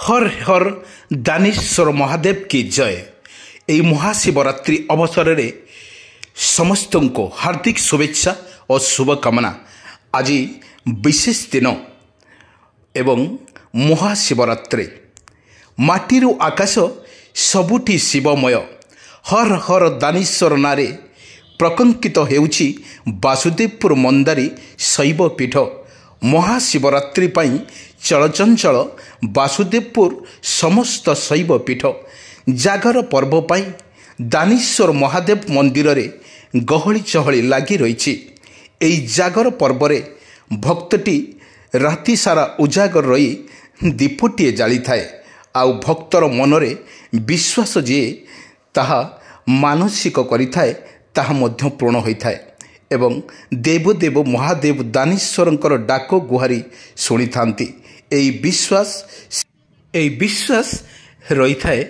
हर हर दानेश्वर महादेव की जय। यही महाशिवरात्रि अवसर में समस्त को हार्दिक शुभेच्छा और शुभकामना। आज विशेष दिन एवं महाशिवरात्रि माटीरू आकाश सबुठी शिवमय। हर हर दानेश्वर नारे प्रकंकित हेउछि वासुदेवपुर मंदारी शैव पीठ। महाशिवरात्रि पाई चलचंचल वासुदेवपुर समस्त शैव पीठ। जागर पर्व पाई दानेश्वर महादेव मंदिर रे गहली चहली लगी रही। एई जागर पर्व रे भक्तटी राति सारा उजागर रही दीपटीए जाली थाए। आउ भक्तर मनरे विश्वास जे ताहा मानसिक करिथाए ताहा मध्य पूर्ण होइथाए एवं देवदेव महादेव दानेश्वरंकर डाक गुहारी शुणी थांती। एई विश्वास रही थाए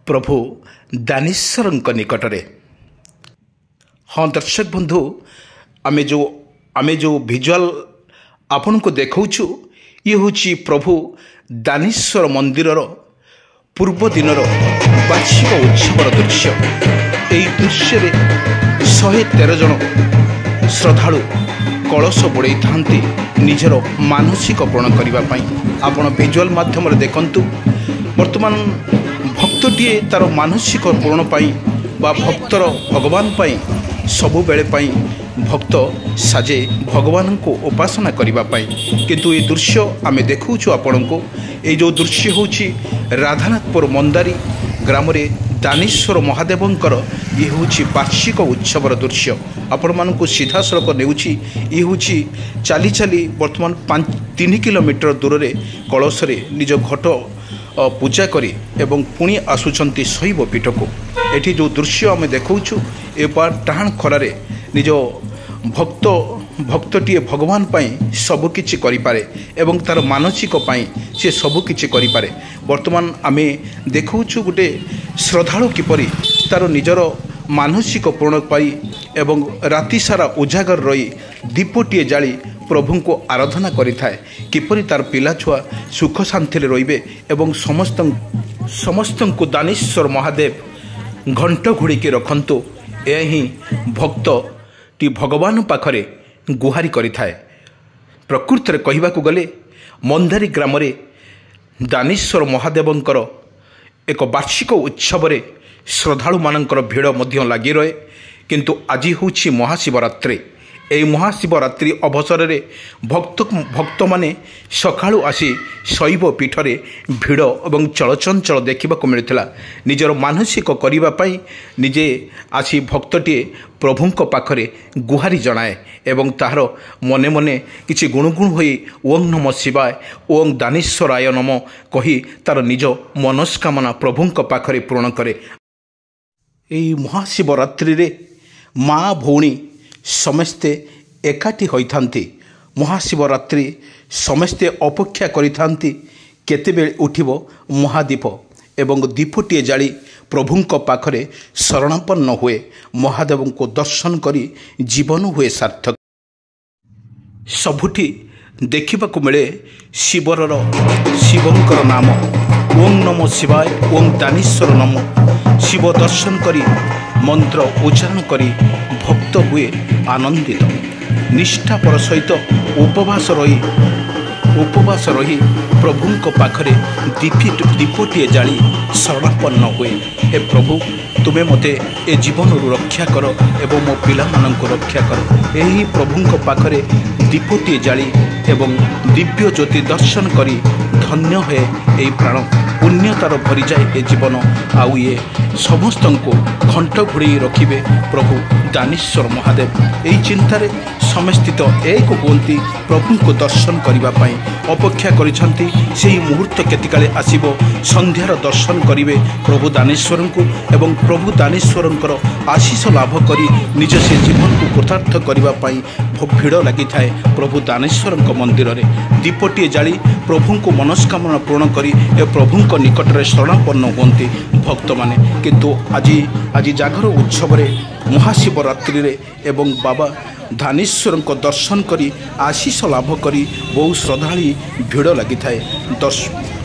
प्रभु दानेश्वरंक निकटरे। हाँ दर्शक बंधु, आमे जो विजुअल आपन को देखाऊछु ये होची प्रभु दानेश्वर मंदिर पूर्व दिनर वार्षिक उत्सवर दृश्य। यही दृश्य 113 जन श्रद्धालु कलश बुड़े था निजर मानसिक पूर्ण करने। आपण विजुअल माध्यम देखंतु वर्तमान भक्तटीए तार मानसिक पूर्ण पाई बा भक्तर भगवान पाई सबु बेले पाई भक्त साजे भगवान को उपासना करने। किंतु ये दृश्य आमे देखुछु आपण को। ये जो दृश्य होची राधानाथपुर मंदारी ग्राम रे दानेश्वर महादेवंकर ये होची वार्षिक उत्सवर दृश्य। आपण मानकु सीधा सड़क नेउची। ये होची चाली चाली वर्तमान 3 किलोमीटर दूर रे कलश रे निज घट पूजा करी एवं पुणी आसुचंती शैव पीठ को। एठी जो दृश्य आमे देखौछु ए बार टाण खरारे निज भक्तटीए भगवान पाई सबकिछि करिपारे एवं तार मानसिक पाई से सबकिछि करिपारे। वर्तमान आमे देखौछु गोटे श्रद्धालु किपरि तार निजर मानसिक पूर्ण पाई एवं राति सारा उजागर रही दीपटीए जाली प्रभु को आराधना करिथाए। किपरि तार पिला छुआ सुख शांति रहिबे एवं समस्त को दानेश्वर महादेव घंट घोड़िकी रखंतु। यही भक्त टी भगवान पाखरे गुहारी करिथाए। प्रकृत रे कहिबाकू गले मंदारी ग्राम रे दानेश्वर महादेवंकर एक वार्षिक उत्सव रे श्रद्धालु मानकर भीड़ मध्य लगी रहे। किंतु आज होछि महाशिवरात्रि। एई महाशिवरात्रि अवसर में भक्त माने सकाळु आसी शैव पीठरे भीड़ एवं चलचंचल देखा मिलता। निजर मानसिक करने निजे आसी भक्तटीए प्रभुंक पाखरे गुहारी जनाए एवं ताहार मने मने किछि गुणगुण होई ओं नमः शिवाय ओं दानेश्वराय नमः कही तार निज मनस्कामना प्रभुंक पाखरे पूर्ण करे। एई महाशिवरात्रि रे माँ भौणी समस्ते एकाठी होइथांती। महाशिवरात्रि समस्ते अपेक्षा करिथांती केतेबेले उठिबो महादीप एवं दीपटीए जाली प्रभुंक पाखरे शरणापन्न हुए महादेव को दर्शन करी जीवन हुए सार्थक। सबुठी देखिबाकू मिले शिवंकर नाम ओं नमः शिवाय ओं दानेश्वर नमः। शिव दर्शन करी मंत्र उच्चारण करी भक्त हुए आनंदित। निष्ठापर सहित उपवास रही प्रभुंक पाखरे दीपटीए जाली शरणापन्न हुए। हे प्रभु तुमे मते ए जीवन रक्षा कर एवं मो पिला मानक रक्षा कर। यही प्रभुंक पाखरे दीपटीए जाली एवं दिव्य ज्योति दर्शन करी धन्य है यही प्राण। पुण्यतार भरी जाए ए जीवन। आउ ये समस्त को घंट घोड़ी रखिबे प्रभु दानेश्वर महादेव। यही चिंतारे समस्थित एक हुंती प्रभु को दर्शन करने अपेक्षा करिसेंती। सेही मुहूर्त केतिकाले आसीबो संध्यार दर्शन करिवे प्रभु दानेश्वर को एवं प्रभु दानेश्वरंकर आशीष लाभ करी निज से जीवन को कृतार्थ करने भीड़ लगी थाए प्रभु दानेश्वरंक मंदिर रे। दीपटीए जाली प्रभु को मनस्कामना पूर्ण करी ए प्रभुंक निकटरे शरणापन्न हुंती भक्त माने। किंतु आज जागर उत्सव रे महाशिवरात्रि रे एवं बाबा दानेश्वर को दर्शन करी आशीष लाभ करी बहु श्रद्धालु भीड़ लगी थाए।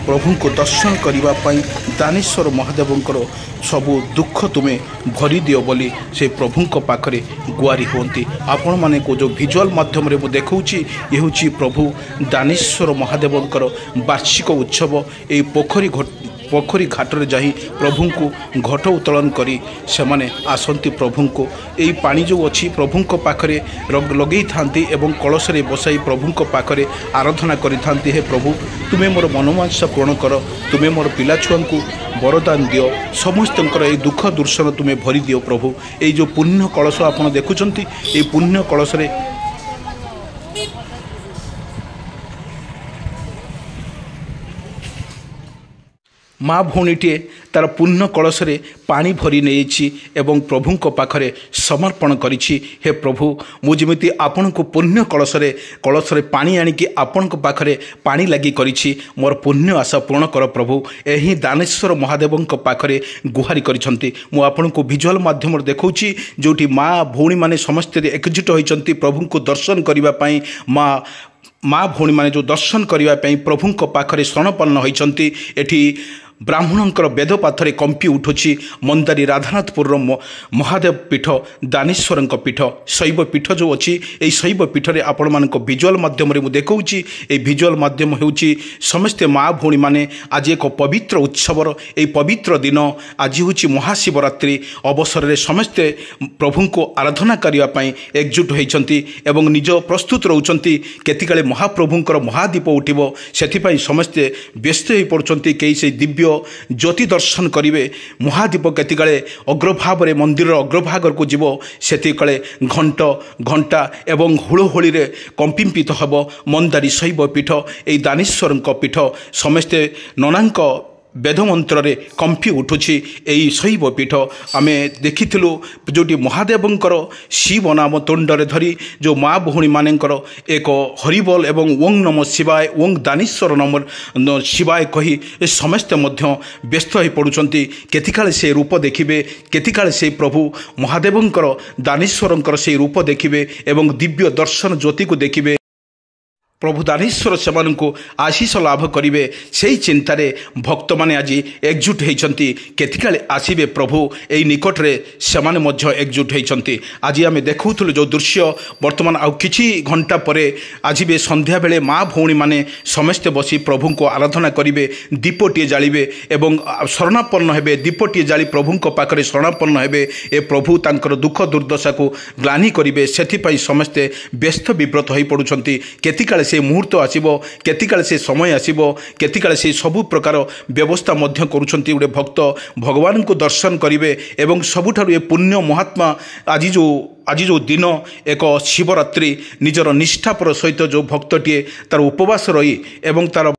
प्रभु को दर्शन करने दानेश्वर महादेवंकर सबू दुख तुम्हें भरी दियो बोली से प्रभु पाखरे गुआरी होती। आपण माने को जो विजुअल माध्यम रे देखा ये हूँ प्रभु दानेश्वर महादेवंकर वार्षिक उत्सव। ये पोखरी घाटर जा प्रभु को घट उत्तोलन करी से माने आसंती प्रभु को यही पानी जो अच्छी प्रभु पाखरे लगे था एवं कलश रे बसाई प्रभु पाखरे आराधना करि थांती। हे प्रभु तुम्हें मोर मनोवांछा पूर्ण कर, तुम्हें मोर पिला छुआ को वरदान दियो, समस्त ये दुख दुर्शन तुम्हें भरी दियो प्रभु। ये जो पुण्य कलश आप देखुंट ये पुण्य कलश रे माँ भौणीटे तार पुण्य कलश रे पानी भरी नहीं एवं प्रभु पाखरे समर्पण करिछि। हे प्रभु मुझे आपण को पुण्य कलश रे पानी आनिकी आपण पाखरे पानी लगी करिछि। मोर पुण्य आशा पूर्ण कर प्रभु। यही दानेश्वर महादेवों पाखरे गुहारी करिछंती। मु आपण को विजुअल माध्यम देखौछि जोटी माँ भौणी माने समस्त एकजुट होइछंती प्रभु को दर्शन करिबा पई। माँ भौणी माने जो दर्शन करने प्रभु पाखरे शरणपन्न होइछंती। एठी ब्राह्मणंकर वेद पाथरे कंपी उठुछि। मंदारी राधानाथपुर महादेव पीठ दानेश्वर पीठ शैव पीठ जो अच्छी यही शैव पीठ रे आपण मानक विजुअल माध्यम रे देखौछि। ए विजुअल माध्यम हेउछि समस्ते माँ भौणी माने आज एक पवित्र उत्सवर ये पवित्र दिन आज होछि महाशिवरात्रि अवसर रे समस्ते प्रभु को आराधना करने एकजुट होइछंती एवं निज प्रस्तुत रहउछंती। केतिकाले महाप्रभुंकर महादीप उठिबो सेथिपाई समस्ते व्यस्त हो पड़ुछंती। कई से दिव्य ज्योति दर्शन करेंगे। महादीप केतिकाले अग्रभाव मंदिर अग्रभाग को जीव सेतिकाले घंट घंटा एवं हुड़हुड़ी कंपित हम। मंदारी शैव पीठ ये दानेश्वर पीठ समस्ते ननांक वेद मंत्र रे कंपी उठुछि। यही शैव पीठ आमे देखिथिलु जोटी महादेवंकर शिव नाम तुंडरे धरी जो माँ भौणी मानेंकर एक हरिबोल एवं ओं नमः शिवाय ओं दानेश्वर नम शिवाय कही समस्ते मध्य व्यस्त हो पड़ुछंती। केतिकाले से रूप देखिबे, केतिकाले से प्रभु महादेवंकर दानेश्वरंकर से रूप देखिबे एवं दिव्य दर्शन ज्योति को देखिबे। प्रभु दानेश्वर सेमानंकु आशीष लाभ करिवे सेही चिंतारे भक्त माने आज एकजुट होइछंती। केतिकाले आसीबे प्रभु एई निकट रे सेमाने मध्य एकजुट होइछंती। आज आमे देखौथुलु जो दृश्य वर्तमान आउ किछि घंटा परे आजिबे संध्या बेले माँ भौणी माने समस्त बसी प्रभु को आराधना करिवे, दीपटिए जालिबे एवं शरणापन्न हेबे। दीपटिए जाली प्रभु को पाखरे शरणापन्न हेबे। ए प्रभु तांकर दुख दुर्दशा को ग्लानि करिवे सेथिपाई समस्ते व्यस्त विव्रत होई पडुछंती। केतिकाले से मुहूर्त आसीबो, केतिकाले से समय आसीबो, केतिकाले से सबु प्रकार व्यवस्था मध्य करुछंती। गोटे भक्त भगवान को दर्शन करिवे एवं सबुठारु ए पुण्य महात्मा आज जो दिन एक शिवरात्रि निजर निष्ठापर सहित जो भक्तटीए तार उपवास रही एवं तार